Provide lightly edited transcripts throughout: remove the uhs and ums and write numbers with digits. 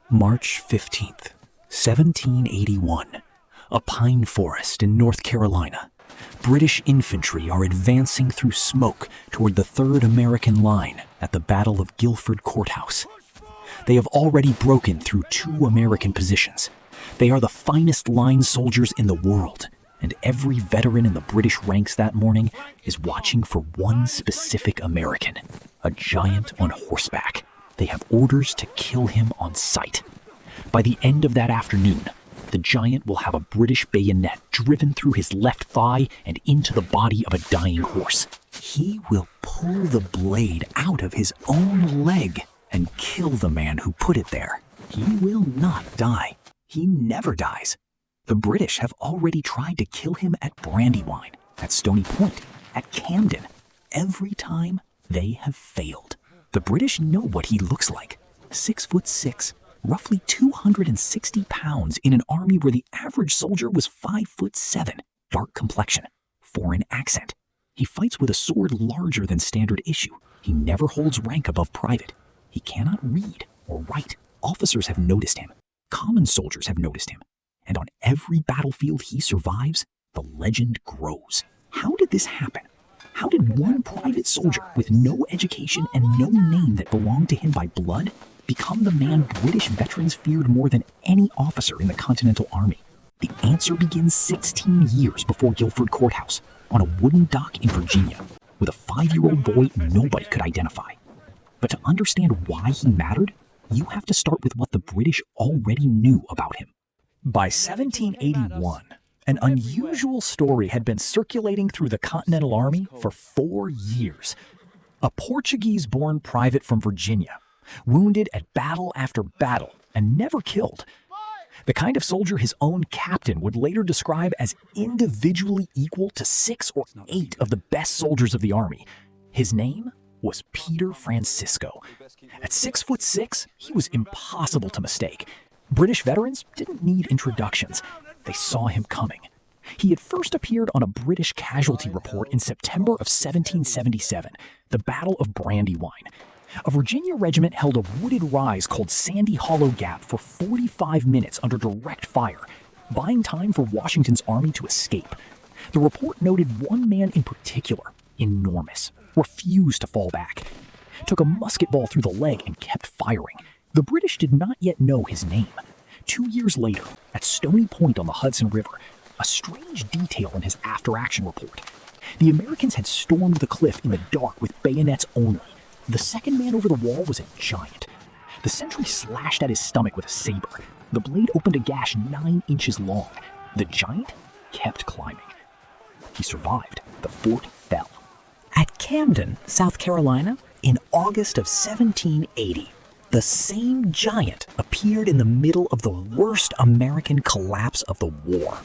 March 15th, 1781. A pine forest in North Carolina. British infantry are advancing through smoke toward the 3rd American Line at the Battle of Guilford Courthouse. They have already broken through 2 American positions. They are the finest line soldiers in the world, and every veteran in the British ranks that morning is watching for one specific American, a giant on horseback. They have orders to kill him on sight. By the end of that afternoon, the giant will have a British bayonet driven through his left thigh and into the body of a dying horse. He will pull the blade out of his own leg and kill the man who put it there. He will not die. He never dies. The British have already tried to kill him at Brandywine, at Stony Point, at Camden. Every time, they have failed. The British know what he looks like. 6'6", roughly 260 pounds in an army where the average soldier was 5'7", dark complexion, foreign accent. He fights with a sword larger than standard issue. He never holds rank above private. He cannot read or write. Officers have noticed him. Common soldiers have noticed him. And on every battlefield he survives, the legend grows. How did this happen? How did one private soldier with no education and no name that belonged to him by blood become the man British veterans feared more than any officer in the Continental Army? The answer begins 16 years before Guilford Courthouse, on a wooden dock in Virginia, with a 5-year-old boy nobody could identify. But to understand why he mattered, you have to start with what the British already knew about him. By 1781, an unusual story had been circulating through the Continental Army for 4 years. A Portuguese-born private from Virginia, wounded at battle after battle and never killed. The kind of soldier his own captain would later describe as individually equal to 6 or 8 of the best soldiers of the army. His name was Peter Francisco. At 6'6", he was impossible to mistake. British veterans didn't need introductions. They saw him coming. He had first appeared on a British casualty report in September of 1777, the Battle of Brandywine. A Virginia regiment held a wooded rise called Sandy Hollow Gap for 45 minutes under direct fire, buying time for Washington's army to escape. The report noted one man in particular, enormous, refused to fall back, took a musket ball through the leg and kept firing. The British did not yet know his name. 2 years later, at Stony Point on the Hudson River, a strange detail in his after-action report. The Americans had stormed the cliff in the dark with bayonets only. The second man over the wall was a giant. The sentry slashed at his stomach with a saber. The blade opened a gash 9 inches long. The giant kept climbing. He survived. The fort fell. At Camden, South Carolina, in August of 1780, the same giant appeared in the middle of the worst American collapse of the war.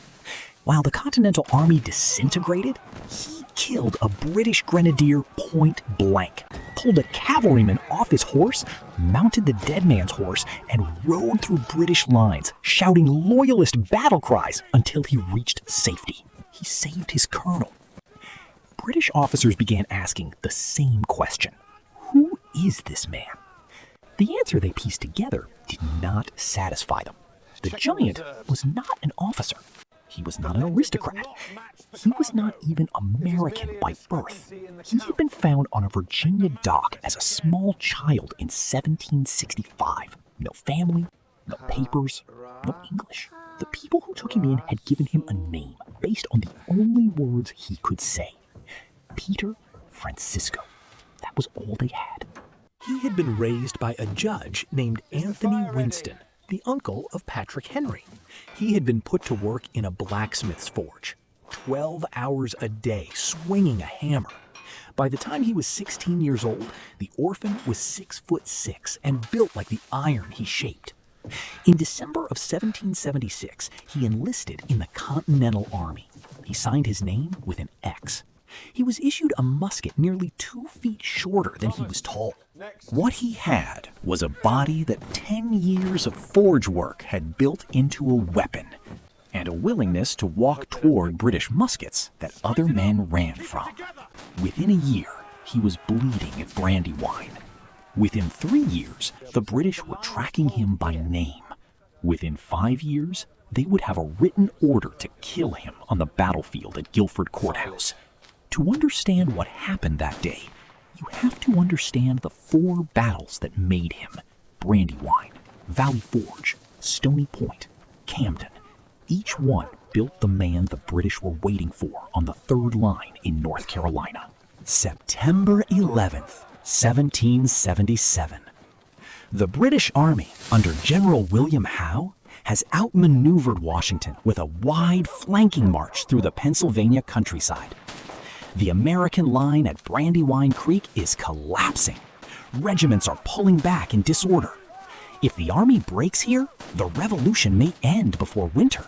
While the Continental Army disintegrated, he killed a British grenadier point blank, pulled a cavalryman off his horse, mounted the dead man's horse, and rode through British lines, shouting loyalist battle cries until he reached safety. He saved his colonel. British officers began asking the same question. Who is this man? The answer they pieced together did not satisfy them. The giant was not an officer. He was not an aristocrat. He was not even American by birth. He had been found on a Virginia dock as a small child in 1765. No family, no papers, no English. The people who took him in had given him a name based on the only words he could say. Peter Francisco. That was all they had. He had been raised by a judge named Anthony Winston, the uncle of Patrick Henry. He had been put to work in a blacksmith's forge, 12 hours a day, swinging a hammer. By the time he was 16 years old, the orphan was 6'6" and built like the iron he shaped. In December of 1776, he enlisted in the Continental Army. He signed his name with an X. He was issued a musket nearly 2 feet shorter than he was tall. What he had was a body that 10 years of forge work had built into a weapon, and a willingness to walk toward British muskets that other men ran from. Within a year, he was bleeding at Brandywine. Within 3 years, the British were tracking him by name. Within 5 years, they would have a written order to kill him on the battlefield at Guilford Courthouse. To understand what happened that day, you have to understand the 4 battles that made him: Brandywine, Valley Forge, Stony Point, Camden. Each one built the man the British were waiting for on the 3rd line in North Carolina. September 11th, 1777. The British Army, under General William Howe, has outmaneuvered Washington with a wide flanking march through the Pennsylvania countryside. The American line at Brandywine Creek is collapsing. Regiments are pulling back in disorder. If the army breaks here, the revolution may end before winter.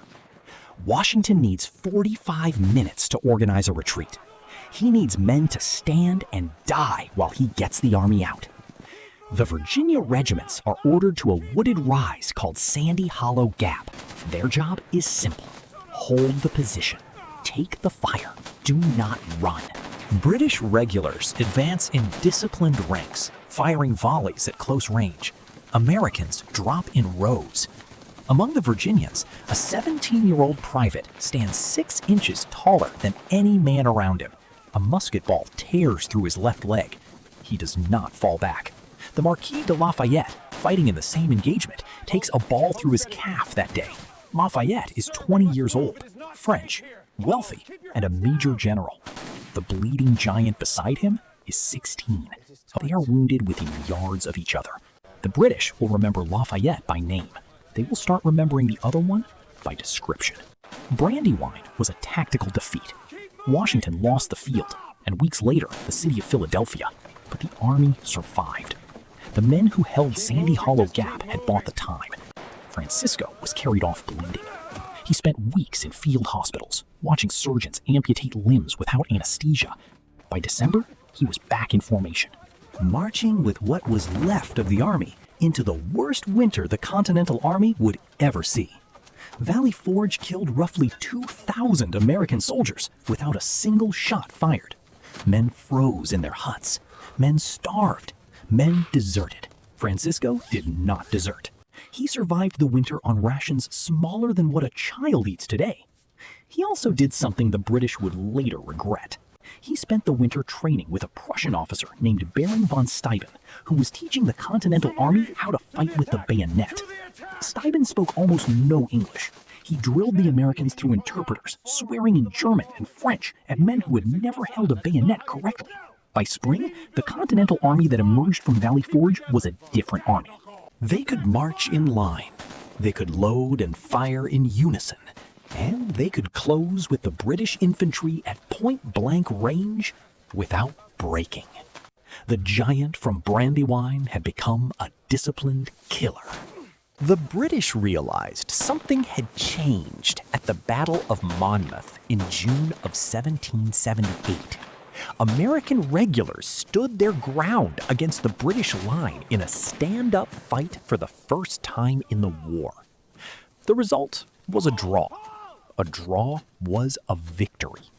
Washington needs 45 minutes to organize a retreat. He needs men to stand and die while he gets the army out. The Virginia regiments are ordered to a wooded rise called Sandy Hollow Gap. Their job is simple: hold the position, take the fire, do not run. British regulars advance in disciplined ranks, firing volleys at close range. Americans drop in rows. Among the Virginians, a 17-year-old private stands 6 inches taller than any man around him. A musket ball tears through his left leg. He does not fall back. The Marquis de Lafayette, fighting in the same engagement, takes a ball through his calf that day. Lafayette is 20 years old, French, wealthy, and a major general. The bleeding giant beside him is 16. They are wounded within yards of each other. The British will remember Lafayette by name. They will start remembering the other one by description. Brandywine was a tactical defeat. Washington lost the field, and weeks later, the city of Philadelphia. But the army survived. The men who held Sandy Hollow Gap had bought the time. Francisco was carried off bleeding. He spent weeks in field hospitals, watching surgeons amputate limbs without anesthesia. By December, he was back in formation, marching with what was left of the army into the worst winter the Continental Army would ever see. Valley Forge killed roughly 2,000 American soldiers without a single shot fired. Men froze in their huts. Men starved. Men deserted. Francisco did not desert. He survived the winter on rations smaller than what a child eats today. He also did something the British would later regret. He spent the winter training with a Prussian officer named Baron von Steuben, who was teaching the Continental Army how to fight with the bayonet. Steuben spoke almost no English. He drilled the Americans through interpreters, swearing in German and French at men who had never held a bayonet correctly. By spring, the Continental Army that emerged from Valley Forge was a different army. They could march in line. They could load and fire in unison. And they could close with the British infantry at point-blank range without breaking. The giant from Brandywine had become a disciplined killer. The British realized something had changed at the Battle of Monmouth in June of 1778. American regulars stood their ground against the British line in a stand-up fight for the first time in the war. The result was a draw. A draw was a victory.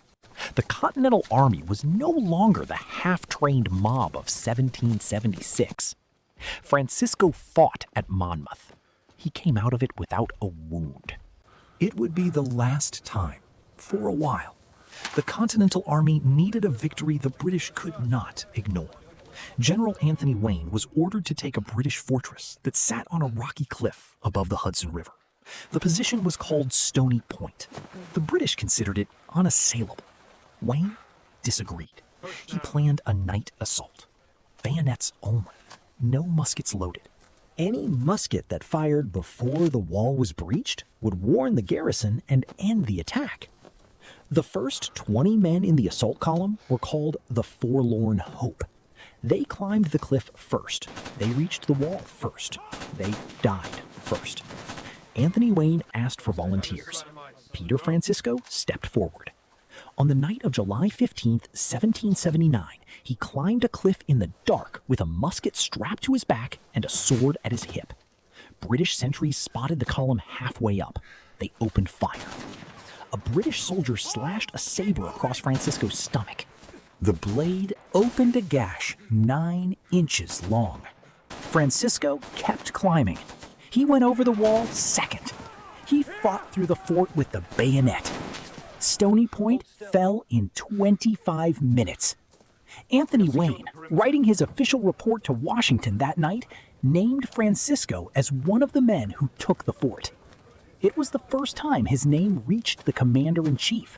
The Continental Army was no longer the half-trained mob of 1776. Francisco fought at Monmouth. He came out of it without a wound. It would be the last time, for a while. The Continental Army needed a victory the British could not ignore. General Anthony Wayne was ordered to take a British fortress that sat on a rocky cliff above the Hudson River. The position was called Stony Point. The British considered it unassailable. Wayne disagreed. He planned a night assault. Bayonets only. No muskets loaded. Any musket that fired before the wall was breached would warn the garrison and end the attack. The first 20 men in the assault column were called the Forlorn Hope. They climbed the cliff first. They reached the wall first. They died first. Anthony Wayne asked for volunteers. Peter Francisco stepped forward. On the night of July 15, 1779, he climbed a cliff in the dark with a musket strapped to his back and a sword at his hip. British sentries spotted the column halfway up. They opened fire. A British soldier slashed a saber across Francisco's stomach. The blade opened a gash 9 inches long. Francisco kept climbing. He went over the wall second. He fought through the fort with the bayonet. Stony Point fell in 25 minutes. Anthony Wayne, writing his official report to Washington that night, named Francisco as one of the men who took the fort. It was the first time his name reached the commander-in-chief.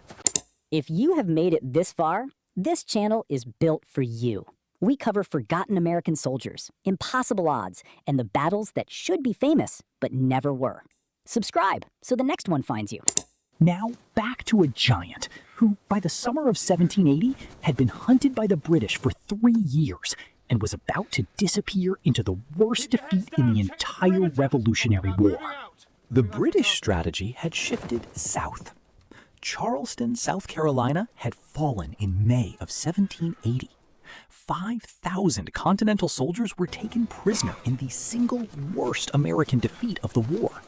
If you have made it this far, this channel is built for you. We cover forgotten American soldiers, impossible odds, and the battles that should be famous but never were. Subscribe so the next one finds you. Now back to a giant who, by the summer of 1780, had been hunted by the British for 3 years and was about to disappear into the worst defeat in the entire Revolutionary War. The British strategy had shifted south. Charleston, South Carolina had fallen in May of 1780. 5,000 Continental soldiers were taken prisoner in the single worst American defeat of the war.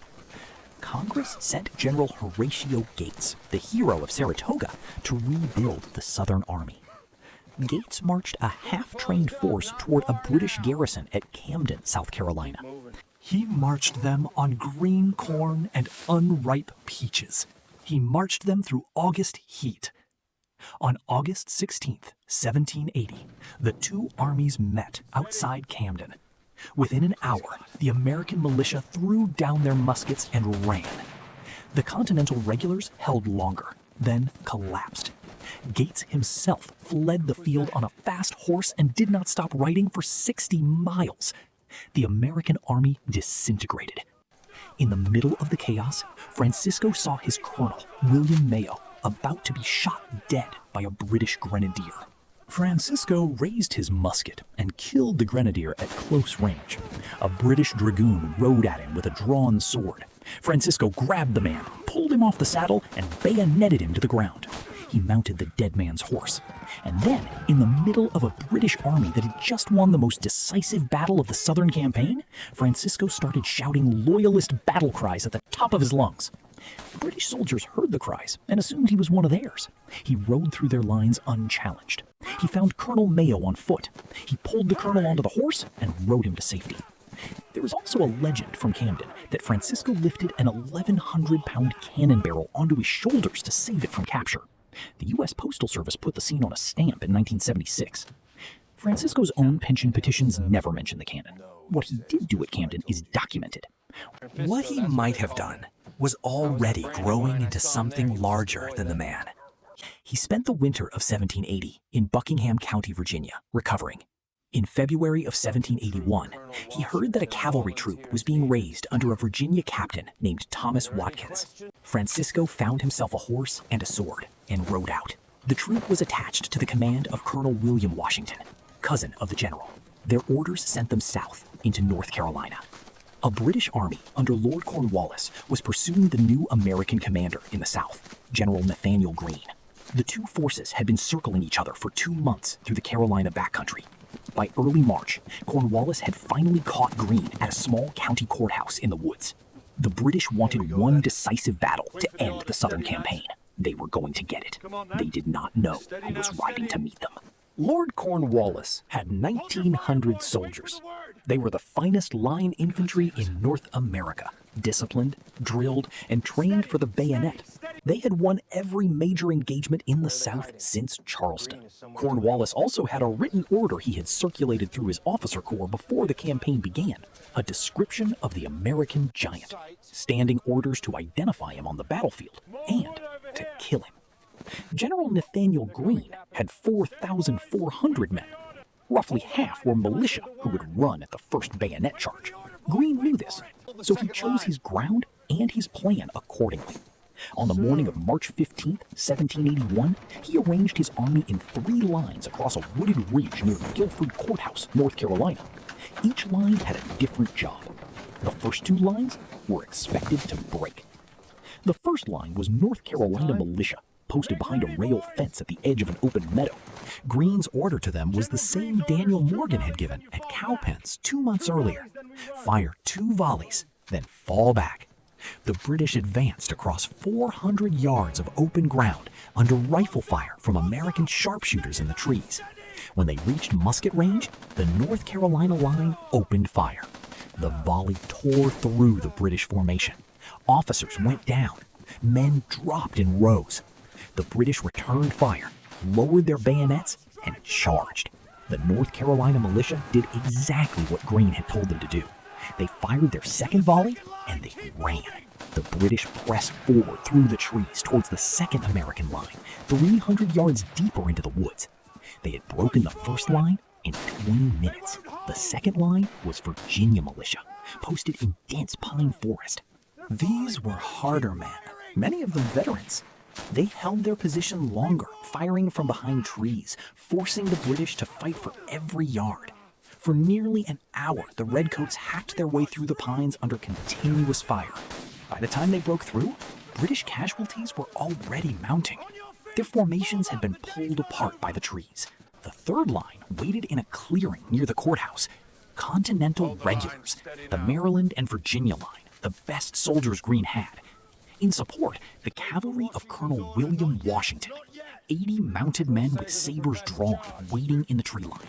Congress sent General Horatio Gates, the hero of Saratoga, to rebuild the Southern Army. Gates marched a half-trained force toward a British garrison at Camden, South Carolina. He marched them on green corn and unripe peaches. He marched them through August heat. On August 16th, 1780, the two armies met outside Camden. Within an hour, the American militia threw down their muskets and ran. The Continental regulars held longer, then collapsed. Gates himself fled the field on a fast horse and did not stop riding for 60 miles. The American army disintegrated. In the middle of the chaos, Francisco saw his colonel, William Mayo, about to be shot dead by a British grenadier. Francisco raised his musket and killed the grenadier at close range. A British dragoon rode at him with a drawn sword. Francisco grabbed the man, pulled him off the saddle, and bayoneted him to the ground. He mounted the dead man's horse. And then, in the middle of a British army that had just won the most decisive battle of the Southern Campaign, Francisco started shouting loyalist battle cries at the top of his lungs. British soldiers heard the cries and assumed he was one of theirs. He rode through their lines unchallenged. He found Colonel Mayo on foot. He pulled the colonel onto the horse and rode him to safety. There is also a legend from Camden that Francisco lifted an 1,100-pound cannon barrel onto his shoulders to save it from capture. The U.S. Postal Service put the scene on a stamp in 1976. Francisco's own pension petitions never mention the cannon. What he did do at Camden is documented. What he might have done was already growing into something larger than the man. He spent the winter of 1780 in Buckingham County, Virginia, recovering. In February of 1781, he heard that a cavalry troop was being raised under a Virginia captain named Thomas Watkins. Francisco found himself a horse and a sword and rode out. The troop was attached to the command of Colonel William Washington, cousin of the general. Their orders sent them south into North Carolina. A British army under Lord Cornwallis was pursuing the new American commander in the south, General Nathaniel Greene. The two forces had been circling each other for 2 months through the Carolina backcountry. By early March, Cornwallis had finally caught Greene at a small county courthouse in the woods. The British wanted one decisive battle to end the Southern campaign. They were going to get it. They did not know who was riding to meet them. Lord Cornwallis had 1,900 soldiers. They were the finest line infantry in North America, disciplined, drilled, and trained for the bayonet. They had won every major engagement in the South since Charleston. Cornwallis also had a written order he had circulated through his officer corps before the campaign began, a description of the American giant, standing orders to identify him on the battlefield and to kill him. General Nathaniel Greene had 4,400 men. Roughly half were militia who would run at the first bayonet charge. Greene knew this, so he chose his ground and his plan accordingly. On the morning of March 15, 1781, he arranged his army in 3 lines across a wooded ridge near Guilford Courthouse, North Carolina. Each line had a different job. The first 2 lines were expected to break. The first line was North Carolina militia, posted behind a rail fence at the edge of an open meadow. Greene's order to them was the same Daniel Morgan had given at Cowpens 2 months earlier. Fire 2 volleys, then fall back. The British advanced across 400 yards of open ground under rifle fire from American sharpshooters in the trees. When they reached musket range, the North Carolina line opened fire. The volley tore through the British formation. Officers went down. Men dropped in rows. The British returned fire, lowered their bayonets, and charged. The North Carolina militia did exactly what Greene had told them to do. They fired their second volley, and they ran. The British pressed forward through the trees towards the second American line, 300 yards deeper into the woods. They had broken the first line in 20 minutes. The second line was Virginia militia, posted in dense pine forest. These were harder men, many of them veterans. They held their position longer, firing from behind trees, forcing the British to fight for every yard. For nearly an hour, the Redcoats hacked their way through the pines under continuous fire. By the time they broke through, British casualties were already mounting. Their formations had been pulled apart by the trees. The third line waited in a clearing near the courthouse. Continental regulars, the Maryland and Virginia line, the best soldiers Greene had. In support, the cavalry of Colonel William Washington, 80 mounted men with sabers drawn, waiting in the tree line.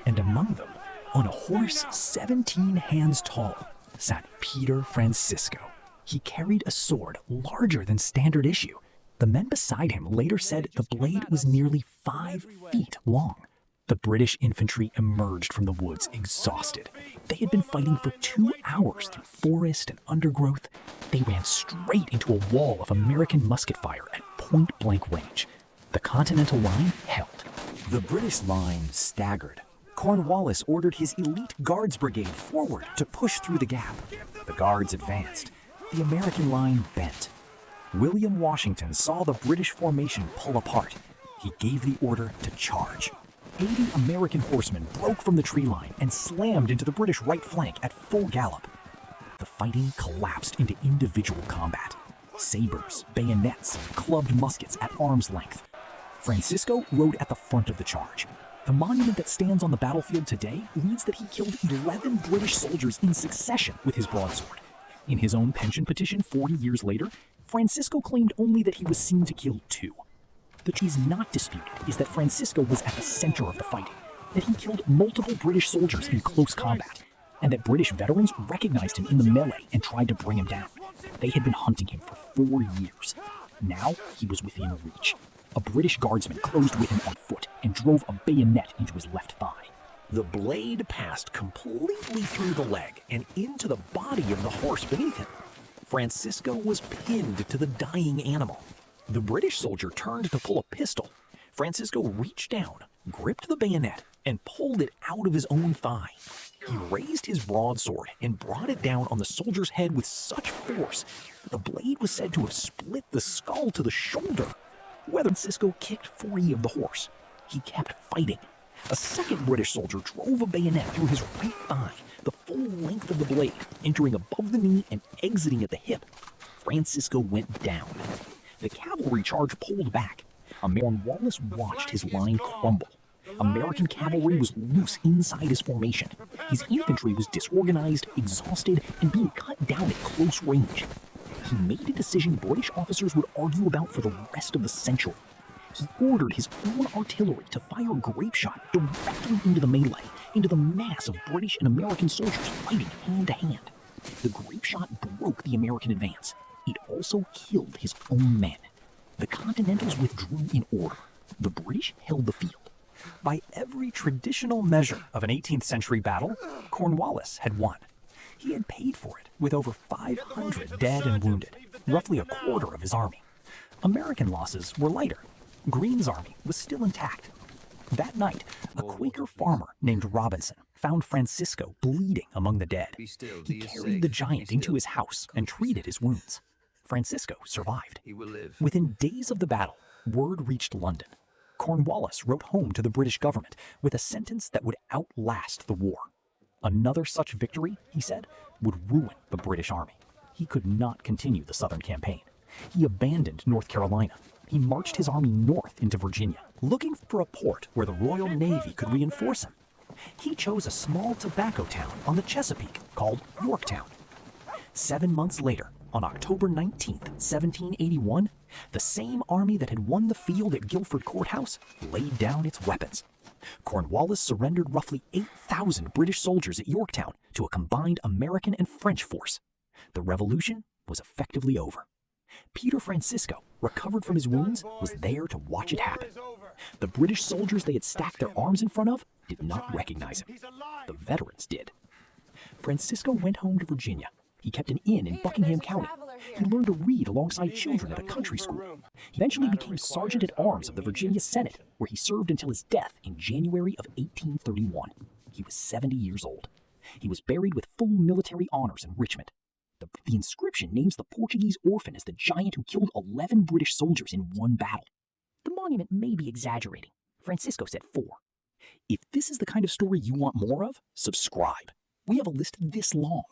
And among them, on a horse 17 hands tall, sat Peter Francisco. He carried a sword larger than standard issue. The men beside him later said the blade was nearly 5 feet long. The British infantry emerged from the woods exhausted. They had been fighting for 2 hours through forest and undergrowth. They ran straight into a wall of American musket fire at point-blank range. The Continental line held. The British line staggered. Cornwallis ordered his elite Guards Brigade forward to push through the gap. The Guards advanced. The American line bent. William Washington saw the British formation pull apart. He gave the order to charge. 80 American horsemen broke from the tree line and slammed into the British right flank at full gallop. The fighting collapsed into individual combat. Sabers, bayonets, clubbed muskets at arm's length. Francisco rode at the front of the charge. The monument that stands on the battlefield today reads that he killed 11 British soldiers in succession with his broadsword. In his own pension petition 40 years later, Francisco claimed only that he was seen to kill 2. The truth not disputed is that Francisco was at the center of the fighting, that he killed multiple British soldiers in close combat, and that British veterans recognized him in the melee and tried to bring him down. They had been hunting him for 4 years. Now he was within reach. A British guardsman closed with him on foot and drove a bayonet into his left thigh. The blade passed completely through the leg and into the body of the horse beneath him. Francisco was pinned to the dying animal. The British soldier turned to pull a pistol. Francisco reached down, gripped the bayonet, and pulled it out of his own thigh. He raised his broadsword and brought it down on the soldier's head with such force that the blade was said to have split the skull to the shoulder. Whether Francisco kicked free of the horse, he kept fighting. A second British soldier drove a bayonet through his right thigh, the full length of the blade, entering above the knee and exiting at the hip. Francisco went down. The cavalry charge pulled back. Cornwallis watched his line crumble. American cavalry was loose inside his formation. His infantry was disorganized, exhausted, and being cut down at close range. He made a decision British officers would argue about for the rest of the century. He ordered his own artillery to fire grape shot directly into the melee, into the mass of British and American soldiers fighting hand to hand. The grape shot broke the American advance. It also killed his own men. The Continentals withdrew in order. The British held the field. By every traditional measure of an 18th century battle, Cornwallis had won. He had paid for it with over 500 dead and wounded, roughly a quarter of his army. American losses were lighter. Greene's army was still intact. That night, a Quaker farmer named Robinson found Francisco bleeding among the dead. He carried the giant into his house and treated his wounds. Francisco survived. Within days of the battle, word reached London. Cornwallis wrote home to the British government with a sentence that would outlast the war. Another such victory, he said, would ruin the British army. He could not continue the Southern campaign. He abandoned North Carolina. He marched his army north into Virginia, looking for a port where the Royal Navy could reinforce him. He chose a small tobacco town on the Chesapeake called Yorktown. 7 months later, On October 19th, 1781, the same army that had won the field at Guilford Courthouse laid down its weapons. Cornwallis surrendered roughly 8,000 British soldiers at Yorktown to a combined American and French force. The revolution was effectively over. Peter Francisco, recovered from his wounds, was there to watch it happen. The British soldiers they had stacked their arms in front of did not recognize him. The veterans did. Francisco went home to Virginia. He kept an inn in Buckingham County. He learned to read alongside children at a country school. He eventually became Sergeant at Arms of the Virginia Senate, where he served until his death in January of 1831. He was 70 years old. He was buried with full military honors in Richmond. The inscription names the Portuguese orphan as the giant who killed 11 British soldiers in one battle. The monument may be exaggerating. Francisco said 4. If this is the kind of story you want more of, subscribe. We have a list this long.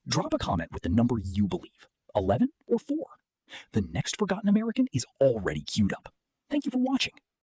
Drop a comment with the number you believe, 11 or 4. The next Forgotten American is already queued up. Thank you for watching.